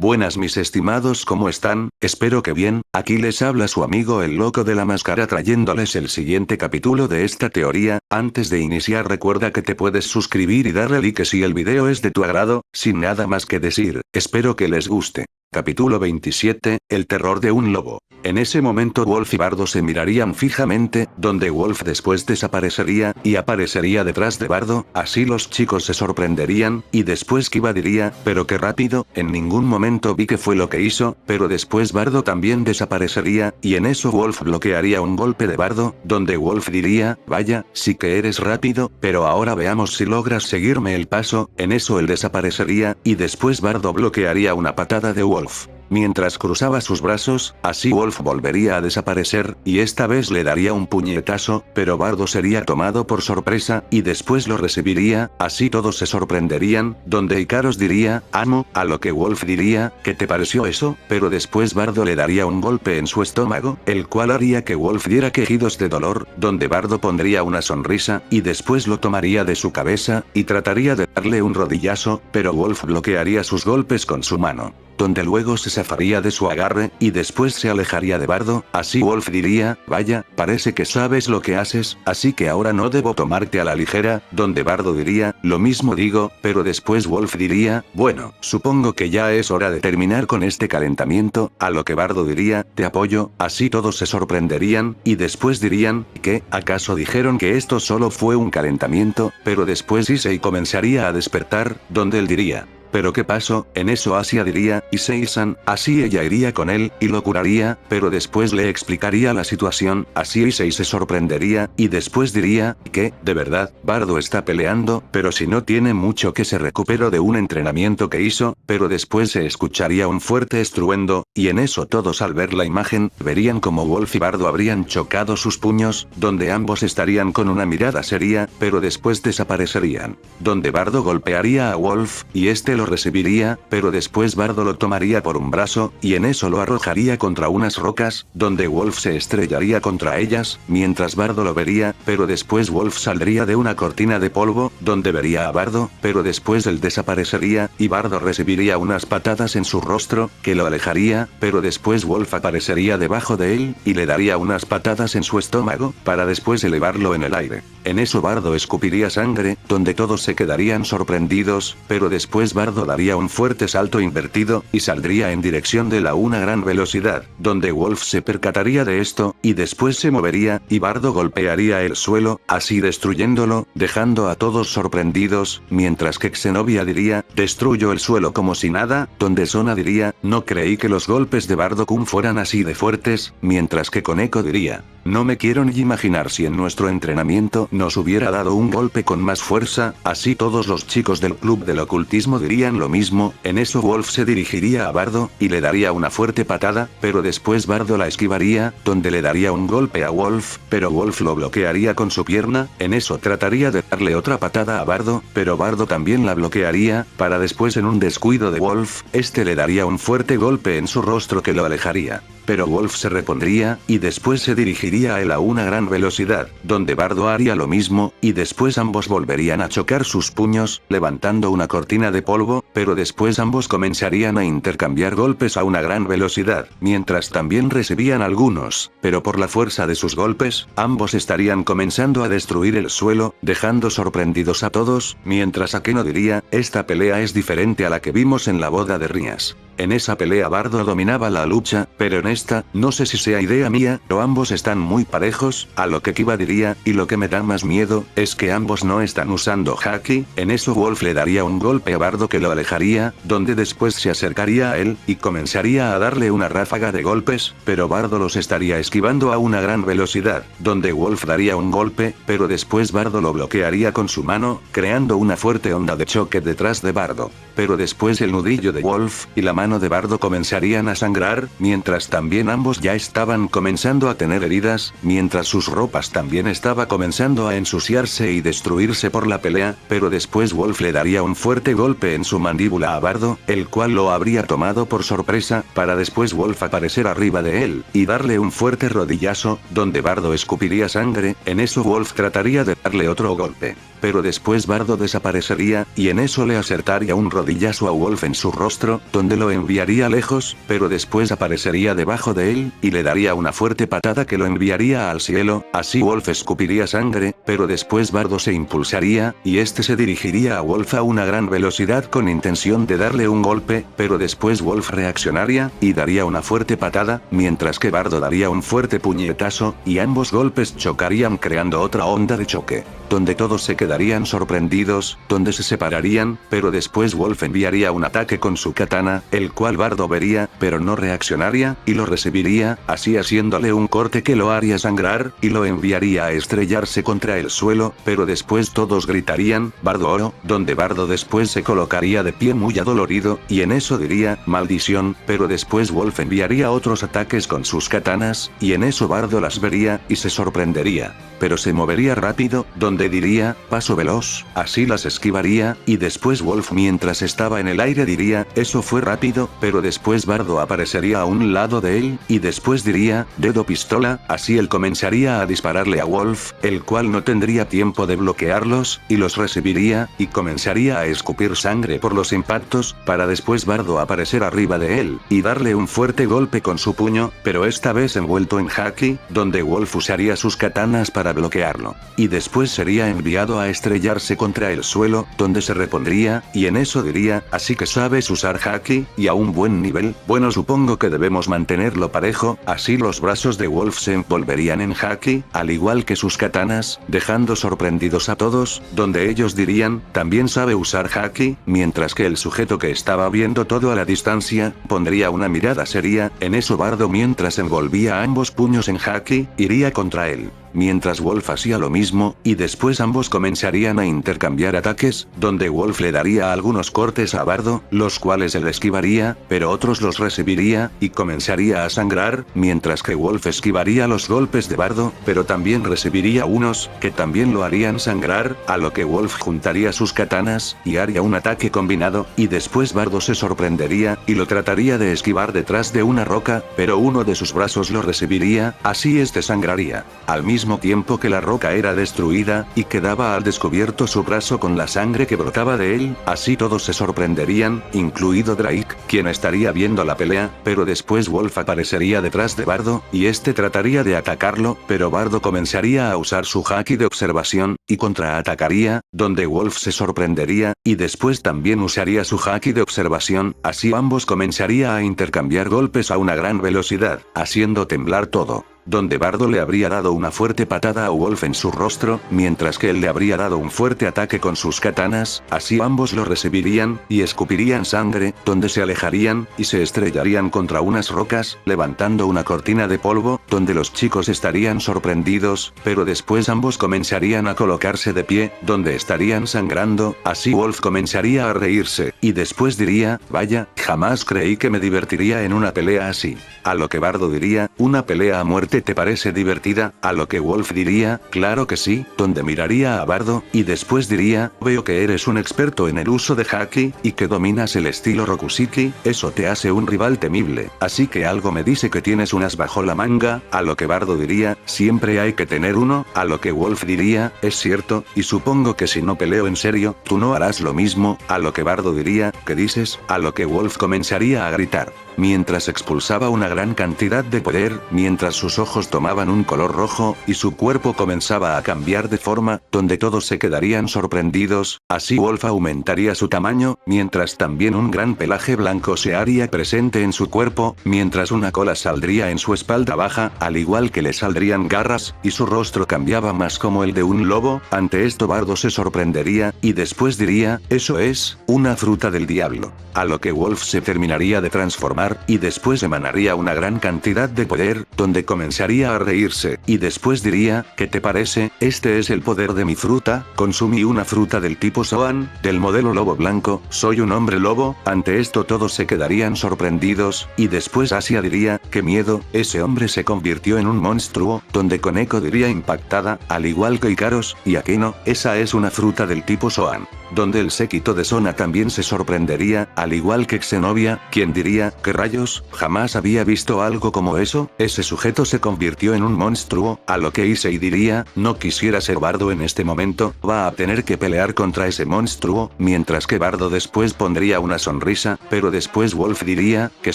Buenas mis estimados, ¿cómo están? Espero que bien. Aquí les habla su amigo el loco de la máscara trayéndoles el siguiente capítulo de esta teoría. Antes de iniciar recuerda que te puedes suscribir y darle like si el video es de tu agrado. Sin nada más que decir, espero que les guste. Capítulo 27, el terror de un lobo. En ese momento Wolf y Bardo se mirarían fijamente, donde Wolf después desaparecería, y aparecería detrás de Bardo, así los chicos se sorprenderían, y después Kiba diría, pero qué rápido, en ningún momento vi qué fue lo que hizo, pero después Bardo también desaparecería, y en eso Wolf bloquearía un golpe de Bardo, donde Wolf diría, vaya, sí que eres rápido, pero ahora veamos si logras seguirme el paso, en eso él desaparecería, y después Bardo bloquearía una patada de Wolf. Mientras cruzaba sus brazos, así Wolf volvería a desaparecer, y esta vez le daría un puñetazo, pero Bardo sería tomado por sorpresa, y después lo recibiría, así todos se sorprenderían, donde Ikaros diría, amo, a lo que Wolf diría, ¿qué te pareció eso? Pero después Bardo le daría un golpe en su estómago, el cual haría que Wolf diera quejidos de dolor, donde Bardo pondría una sonrisa, y después lo tomaría de su cabeza, y trataría de darle un rodillazo, pero Wolf bloquearía sus golpes con su mano, donde luego se zafaría de su agarre, y después se alejaría de Bardo, así Wolf diría, vaya, parece que sabes lo que haces, así que ahora no debo tomarte a la ligera, donde Bardo diría, lo mismo digo, pero después Wolf diría, bueno, supongo que ya es hora de terminar con este calentamiento, a lo que Bardo diría, te apoyo, así todos se sorprenderían, y después dirían, ¿qué? ¿Acaso dijeron que esto solo fue un calentamiento? Pero después Issei comenzaría a despertar, donde él diría, ¿pero qué pasó? En eso Asia diría, Issei-san, así ella iría con él, y lo curaría, pero después le explicaría la situación, así Issei se sorprendería, y después diría, ¿qué? ¿De verdad? Bardo está peleando, pero si no tiene mucho que se recuperó de un entrenamiento que hizo, pero después se escucharía un fuerte estruendo, y en eso todos al ver la imagen, verían como Wolf y Bardo habrían chocado sus puños, donde ambos estarían con una mirada seria, pero después desaparecerían. Donde Bardo golpearía a Wolf, y este lo recibiría, pero después Bardo lo tomaría por un brazo, y en eso lo arrojaría contra unas rocas, donde Wolf se estrellaría contra ellas, mientras Bardo lo vería, pero después Wolf saldría de una cortina de polvo, donde vería a Bardo, pero después él desaparecería, y Bardo recibiría unas patadas en su rostro, que lo alejaría, pero después Wolf aparecería debajo de él, y le daría unas patadas en su estómago, para después elevarlo en el aire. En eso Bardo escupiría sangre, donde todos se quedarían sorprendidos, pero después Bardo daría un fuerte salto invertido, y saldría en dirección de una gran velocidad, donde Wolf se percataría de esto, y después se movería, y Bardo golpearía el suelo, así destruyéndolo, dejando a todos sorprendidos, mientras que Xenobia diría, destruyo el suelo como si nada, donde Sona diría, no creí que los golpes de Bardo-kun fueran así de fuertes, mientras que Koneko diría, no me quiero ni imaginar si en nuestro entrenamiento nos hubiera dado un golpe con más fuerza, así todos los chicos del club del ocultismo dirían lo mismo, en eso Wolf se dirigiría a Bardo, y le daría una fuerte patada, pero después Bardo la esquivaría, donde le daría un golpe a Wolf, pero Wolf lo bloquearía con su pierna, en eso trataría de darle otra patada a Bardo, pero Bardo también la bloquearía, para después en un descuido de Wolf, este le daría un fuerte golpe en su rostro que lo alejaría. Pero Wolf se repondría, y después se dirigiría a él a una gran velocidad, donde Bardo haría lo mismo, y después ambos volverían a chocar sus puños, levantando una cortina de polvo, pero después ambos comenzarían a intercambiar golpes a una gran velocidad, mientras también recibían algunos, pero por la fuerza de sus golpes, ambos estarían comenzando a destruir el suelo, dejando sorprendidos a todos, mientras Akeno diría, esta pelea es diferente a la que vimos en la boda de Rias. En esa pelea Bardo dominaba la lucha, pero en esta, no sé si sea idea mía, pero ambos están muy parejos, a lo que Kiba diría, y lo que me da más miedo, es que ambos no están usando haki, en eso Wolf le daría un golpe a Bardo que lo alejaría, donde después se acercaría a él, y comenzaría a darle una ráfaga de golpes, pero Bardo los estaría esquivando a una gran velocidad, donde Wolf daría un golpe, pero después Bardo lo bloquearía con su mano, creando una fuerte onda de choque detrás de Bardo. Pero después el nudillo de Wolf, y la mano de Bardo comenzarían a sangrar, mientras también ambos ya estaban comenzando a tener heridas, mientras sus ropas también estaba comenzando a ensuciarse y destruirse por la pelea, pero después Wolf le daría un fuerte golpe en su mandíbula a Bardo, el cual lo habría tomado por sorpresa, para después Wolf aparecer arriba de él, y darle un fuerte rodillazo, donde Bardo escupiría sangre, en eso Wolf trataría de darle otro golpe. pero después Bardo desaparecería, y en eso le acertaría un rodillazo a Wolf en su rostro, donde lo enviaría lejos, pero después aparecería debajo de él, y le daría una fuerte patada que lo enviaría al cielo, así Wolf escupiría sangre, pero después Bardo se impulsaría, y este se dirigiría a Wolf a una gran velocidad con intención de darle un golpe, pero después Wolf reaccionaría, y daría una fuerte patada, mientras que Bardo daría un fuerte puñetazo, y ambos golpes chocarían creando otra onda de choque, donde todos se quedarían sorprendidos, donde se separarían, pero después Wolf enviaría un ataque con su katana, el cual Bardo vería, pero no reaccionaría, y lo recibiría, así haciéndole un corte que lo haría sangrar, y lo enviaría a estrellarse contra el suelo, pero después todos gritarían, Bardo oro, donde Bardo después se colocaría de pie muy adolorido, y en eso diría, maldición, pero después Wolf enviaría otros ataques con sus katanas, y en eso Bardo las vería, y se sorprendería, pero se movería rápido, donde diría, paso veloz, así las esquivaría, y después Wolf mientras estaba en el aire diría, eso fue rápido, pero después Bardo aparecería a un lado de él, y después diría, dedo pistola, así él comenzaría a dispararle a Wolf, el cual no tendría tiempo de bloquearlos, y los recibiría, y comenzaría a escupir sangre por los impactos, para después Bardo aparecer arriba de él, y darle un fuerte golpe con su puño, pero esta vez envuelto en haki, donde Wolf usaría sus katanas para bloquearlo, y después sería enviado a estrellarse contra el suelo, donde se repondría, y en eso diría, así que sabes usar haki, y a un buen nivel, bueno supongo que debemos mantenerlo parejo, así los brazos de Wolf se envolverían en haki, al igual que sus katanas, dejando sorprendidos a todos, donde ellos dirían, también sabe usar haki, mientras que el sujeto que estaba viendo todo a la distancia, pondría una mirada seria, en eso Bardo mientras envolvía ambos puños en haki, iría contra él, mientras Wolf hacía lo mismo, y después ambos comenzarían a intercambiar ataques, donde Wolf le daría algunos cortes a Bardo, los cuales él esquivaría, pero otros los recibiría, y comenzaría a sangrar, mientras que Wolf esquivaría los golpes de Bardo, pero también recibiría unos, que también lo harían sangrar, a lo que Wolf juntaría sus katanas, y haría un ataque combinado, y después Bardo se sorprendería, y lo trataría de esquivar detrás de una roca, pero uno de sus brazos lo recibiría, así este sangraría, al mismo tiempo que la roca era destruida, y quedaba al descubierto su brazo con la sangre que brotaba de él, así todos se sorprenderían, incluido Drake, quien estaría viendo la pelea, pero después Wolf aparecería detrás de Bardo, y este trataría de atacarlo, pero Bardo comenzaría a usar su haki de observación, y contraatacaría, donde Wolf se sorprendería, y después también usaría su haki de observación, así ambos comenzaría a intercambiar golpes a una gran velocidad, haciendo temblar todo, donde Bardo le habría dado una fuerte patada a Wolf en su rostro, mientras que él le habría dado un fuerte ataque con sus katanas, así ambos lo recibirían, y escupirían sangre, donde se alejarían, y se estrellarían contra unas rocas, levantando una cortina de polvo, donde los chicos estarían sorprendidos, pero después ambos comenzarían a colocarse de pie, donde estarían sangrando, así Wolf comenzaría a reírse, y después diría, vaya, jamás creí que me divertiría en una pelea así. A lo que Bardo diría, una pelea a muerte ¿te parece divertida? A lo que Wolf diría, claro que sí, donde miraría a Bardo, y después diría, veo que eres un experto en el uso de haki, y que dominas el estilo Rokushiki, eso te hace un rival temible, así que algo me dice que tienes un as bajo la manga, a lo que Bardo diría, siempre hay que tener uno, a lo que Wolf diría, es cierto, y supongo que si no peleo en serio, tú no harás lo mismo, a lo que Bardo diría, ¿qué dices? A lo que Wolf comenzaría a gritar, mientras expulsaba una gran cantidad de poder, mientras sus ojos tomaban un color rojo, y su cuerpo comenzaba a cambiar de forma, donde todos se quedarían sorprendidos, así Wolf aumentaría su tamaño, mientras también un gran pelaje blanco se haría presente en su cuerpo, mientras una cola saldría en su espalda baja, al igual que le saldrían garras, y su rostro cambiaba más como el de un lobo, ante esto Bardo se sorprendería, y después diría, eso es, una fruta del diablo, a lo que Wolf se terminaría de transformar, y después emanaría una gran cantidad de poder, donde comenzaría a reírse, y después diría, ¿qué te parece? Este es el poder de mi fruta, consumí una fruta del tipo Zoan, del modelo lobo blanco, soy un hombre lobo, ante esto todos se quedarían sorprendidos, y después Asia diría, qué miedo, ese hombre se convirtió en un monstruo, donde Koneko diría impactada, al igual que Ikaros, y Akeno, esa es una fruta del tipo Zoan, donde el séquito de Sona también se sorprendería, al igual que Xenovia, quien diría, qué Rayos, jamás había visto algo como eso. Ese sujeto se convirtió en un monstruo, a lo que Issei diría, no quisiera ser Bardo en este momento, va a tener que pelear contra ese monstruo, mientras que Bardo después pondría una sonrisa, pero después Wolf diría, ¿qué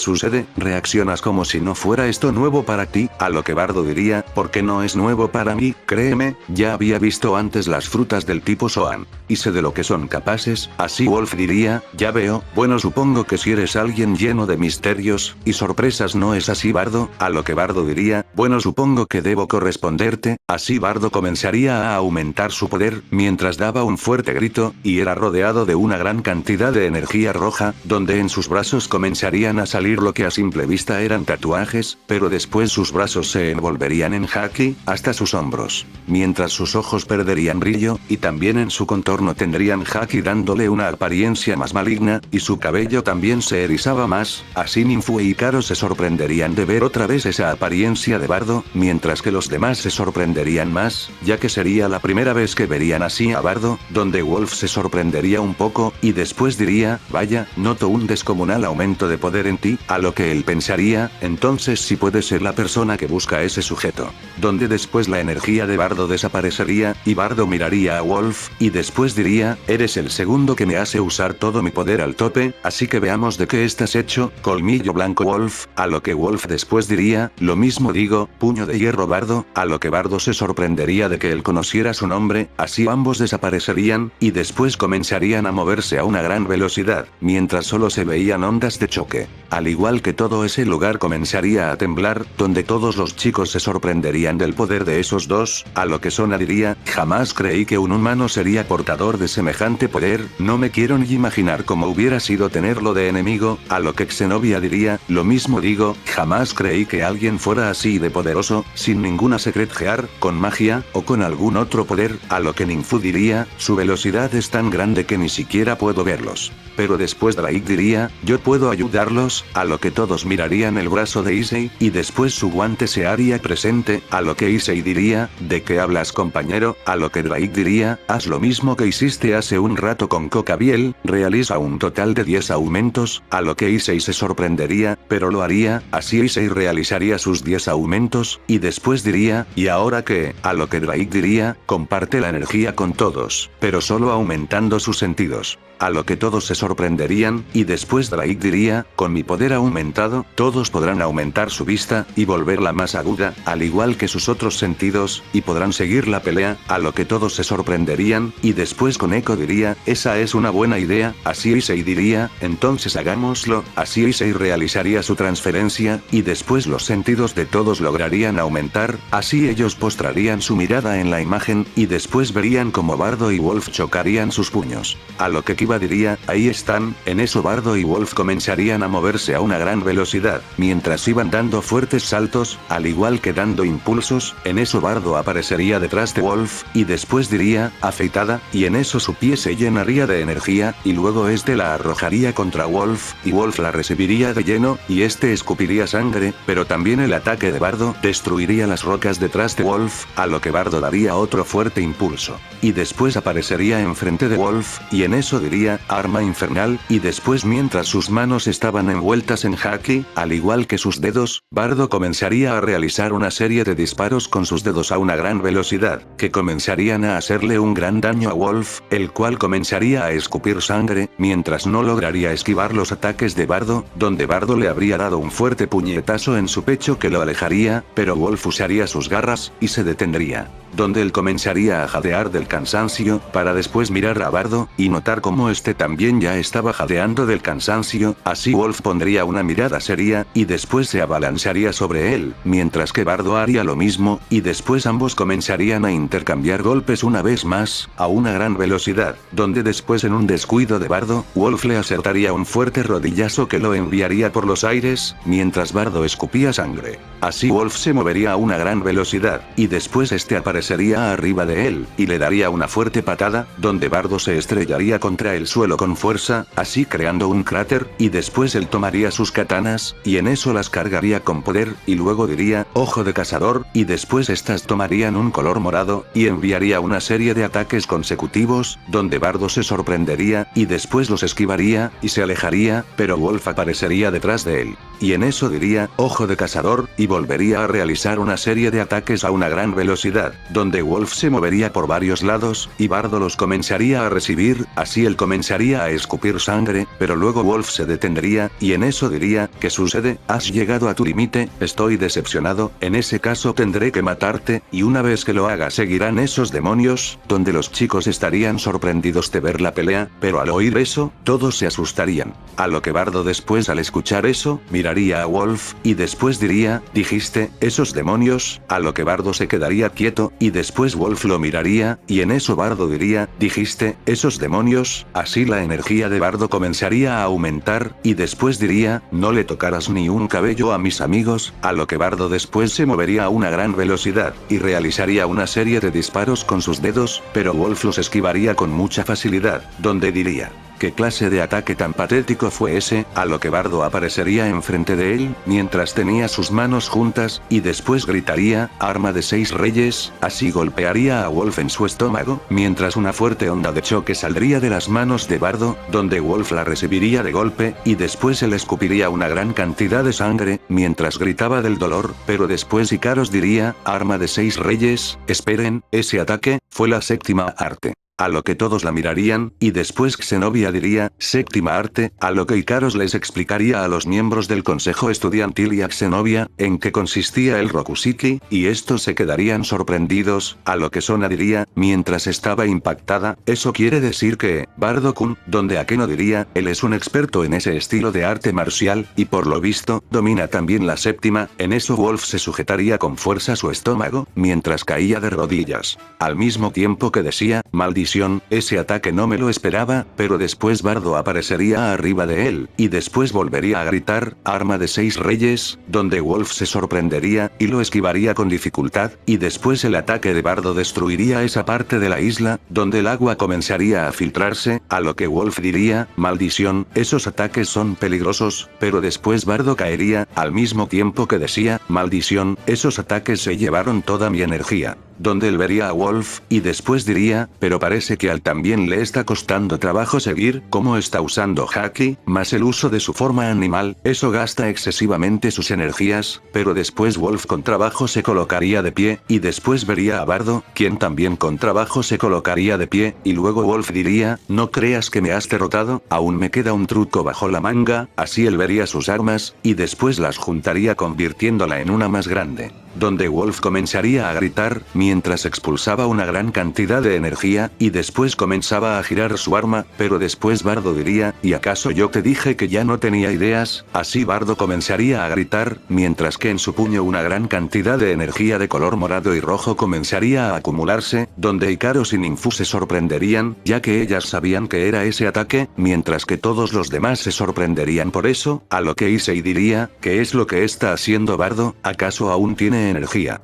sucede? Reaccionas como si no fuera esto nuevo para ti, a lo que Bardo diría, ¿por qué no es nuevo para mí? Créeme, ya había visto antes las frutas del tipo Soan. Y sé de lo que son capaces, así Wolf diría, ya veo, bueno supongo que si eres alguien lleno de misterios y sorpresas no es así Bardo, a lo que Bardo diría, bueno supongo que debo corresponderte, así Bardo comenzaría a aumentar su poder, mientras daba un fuerte grito, y era rodeado de una gran cantidad de energía roja, donde en sus brazos comenzarían a salir lo que a simple vista eran tatuajes, pero después sus brazos se envolverían en haki, hasta sus hombros. Mientras sus ojos perderían brillo, y también en su contorno tendrían haki dándole una apariencia más maligna, y su cabello también se erizaba más, así Ninfu y Karo se sorprenderían de ver otra vez esa apariencia de Bardo, mientras que los demás se sorprenderían más, ya que sería la primera vez que verían así a Bardo, donde Wolf se sorprendería un poco, y después diría, vaya, noto un descomunal aumento de poder en ti, a lo que él pensaría, entonces sí puede ser la persona que busca a ese sujeto. Donde después la energía de Bardo desaparecería, y Bardo miraría a Wolf, y después diría, eres el segundo que me hace usar todo mi poder al tope, así que veamos de qué estás hecho, colmillo blanco Wolf, a lo que Wolf después diría, lo mismo digo, puño de hierro Bardo, a lo que Bardo se sorprendería de que él conociera su nombre, así ambos desaparecerían, y después comenzarían a moverse a una gran velocidad, mientras solo se veían ondas de choque. Al igual que todo ese lugar comenzaría a temblar, donde todos los chicos se sorprenderían del poder de esos dos, a lo que Sona diría, jamás creí que un humano sería portador de semejante poder, no me quiero ni imaginar cómo hubiera sido tenerlo de enemigo, a lo que Xenobia diría, lo mismo digo, jamás creí que alguien fuera así de poderoso, sin ninguna Secret Gear, con magia, o con algún otro poder, a lo que Ninfu diría, su velocidad es tan grande que ni siquiera puedo verlos. Pero después Drake diría, yo puedo ayudarlos, a lo que todos mirarían el brazo de Issei, y después su guante se haría presente, a lo que Issei diría, ¿de qué hablas compañero? A lo que Drake diría, haz lo mismo que hiciste hace un rato con Cocabiel, realiza un total de 10 aumentos, a lo que Issei se sorprendería, pero lo haría, así Issei realizaría sus 10 aumentos, y después diría, ¿y ahora qué? A lo que Drake diría, comparte la energía con todos, pero solo aumentando sus sentidos. A lo que todos se sorprenderían, y después Drake diría, con mi poder aumentado, todos podrán aumentar su vista, y volverla más aguda, al igual que sus otros sentidos, y podrán seguir la pelea, a lo que todos se sorprenderían, y después Koneko diría, esa es una buena idea, así Issei diría, entonces hagámoslo, así Issei realizaría su transferencia, y después los sentidos de todos lograrían aumentar, así ellos postrarían su mirada en la imagen, y después verían como Bardo y Wolf chocarían sus puños. A lo que Kiba diría, ahí están, en eso Bardo y Wolf comenzarían a moverse a una gran velocidad, mientras iban dando fuertes saltos, al igual que dando impulsos, en eso Bardo aparecería detrás de Wolf, y después diría, afeitada, y en eso su pie se llenaría de energía, y luego este la arrojaría contra Wolf, y Wolf la recibiría de lleno, y este escupiría sangre, pero también el ataque de Bardo destruiría las rocas detrás de Wolf, a lo que Bardo daría otro fuerte impulso. Y después aparecería enfrente de Wolf, y en eso diría, arma infernal, y después mientras sus manos estaban envueltas en haki, al igual que sus dedos, Bardo comenzaría a realizar una serie de disparos con sus dedos a una gran velocidad, que comenzarían a hacerle un gran daño a Wolf, el cual comenzaría a escupir sangre, mientras no lograría esquivar los ataques de Bardo, donde Bardo le habría dado un fuerte puñetazo en su pecho que lo alejaría, pero Wolf usaría sus garras, y se detendría. Donde él comenzaría a jadear del cansancio, para después mirar a Bardo, y notar cómo este también ya estaba jadeando del cansancio, así Wolf pondría una mirada seria, y después se abalanzaría sobre él, mientras que Bardo haría lo mismo, y después ambos comenzarían a intercambiar golpes una vez más, a una gran velocidad, donde después en un descuido de Bardo, Wolf le acertaría un fuerte rodillazo que lo enviaría por los aires, mientras Bardo escupía sangre. Así Wolf se movería a una gran velocidad, y después este aparecería arriba de él, y le daría una fuerte patada, donde Bardo se estrellaría contra el suelo con fuerza, así creando un cráter, y después él tomaría sus katanas, y en eso las cargaría con poder, y luego diría, ojo de cazador, y después estas tomarían un color morado, y enviaría una serie de ataques consecutivos, donde Bardo se sorprendería, y después los esquivaría, y se alejaría, pero Wolf aparecería detrás de él. Y en eso diría, ojo de cazador, y volvería a realizar una serie de ataques a una gran velocidad, donde Wolf se movería por varios lados, y Bardo los comenzaría a recibir, así él comenzaría a escupir sangre, pero luego Wolf se detendría, y en eso diría, ¿qué sucede? ¿Has llegado a tu límite? Estoy decepcionado, en ese caso tendré que matarte, y una vez que lo haga seguirán esos demonios, donde los chicos estarían sorprendidos de ver la pelea, pero al oír eso, todos se asustarían. A lo que Bardo después al escuchar eso, miraría a Wolf, y después diría, ¿dijiste, esos demonios? A lo que Bardo se quedaría quieto, y después Wolf lo miraría, y en eso Bardo diría, ¿dijiste, esos demonios? Así la energía de Bardo comenzaría a aumentar, y después diría, no le tocarás ni un cabello a mis amigos, a lo que Bardo después se movería a una gran velocidad, y realizaría una serie de disparos con sus dedos, pero Wolf los esquivaría con mucha facilidad, donde diría, ¿qué clase de ataque tan patético fue ese? A lo que Bardo aparecería enfrente de él, mientras tenía sus manos juntas, y después gritaría, arma de 6 reyes, así golpearía a Wolf en su estómago, mientras una fuerte onda de choque saldría de las manos de Bardo, donde Wolf la recibiría de golpe, y después él escupiría una gran cantidad de sangre, mientras gritaba del dolor, pero después Ikaros diría, arma de 6 reyes, esperen, ese ataque, fue la séptima arte. A lo que todos la mirarían, y después Xenobia diría, séptima arte, a lo que Ikaros les explicaría a los miembros del consejo estudiantil y a Xenobia, en qué consistía el Rokushiki, y estos se quedarían sorprendidos, a lo que Sona diría, mientras estaba impactada, eso quiere decir que, Bardo-kun, donde Akeno diría, él es un experto en ese estilo de arte marcial, y por lo visto, domina también la séptima, en eso Wolf se sujetaría con fuerza su estómago, mientras caía de rodillas. Al mismo tiempo que decía, maldición, ese ataque no me lo esperaba, pero después Bardo aparecería arriba de él, y después volvería a gritar, arma de 6 reyes, donde Wolf se sorprendería, y lo esquivaría con dificultad, y después el ataque de Bardo destruiría esa parte de la isla, donde el agua comenzaría a filtrarse, a lo que Wolf diría, maldición, esos ataques son peligrosos, pero después Bardo caería, al mismo tiempo que decía, maldición, esos ataques se llevaron toda mi energía. Donde él vería a Wolf, y después diría, pero parece que al también le está costando trabajo seguir, cómo está usando Haki, más el uso de su forma animal, eso gasta excesivamente sus energías, pero después Wolf con trabajo se colocaría de pie, y después vería a Bardo, quien también con trabajo se colocaría de pie, y luego Wolf diría, no creas que me has derrotado, aún me queda un truco bajo la manga, así él vería sus armas, y después las juntaría convirtiéndola en una más grande. Donde Wolf comenzaría a gritar, mientras expulsaba una gran cantidad de energía, y después comenzaba a girar su arma, pero después Bardo diría, ¿y acaso yo te dije que ya no tenía ideas? Así Bardo comenzaría a gritar, mientras que en su puño una gran cantidad de energía de color morado y rojo comenzaría a acumularse, donde Ikaros y Ninfu se sorprenderían, ya que ellas sabían que era ese ataque, mientras que todos los demás se sorprenderían por eso, a lo que Issei diría, ¿qué es lo que está haciendo Bardo? ¿Acaso aún tiene energía?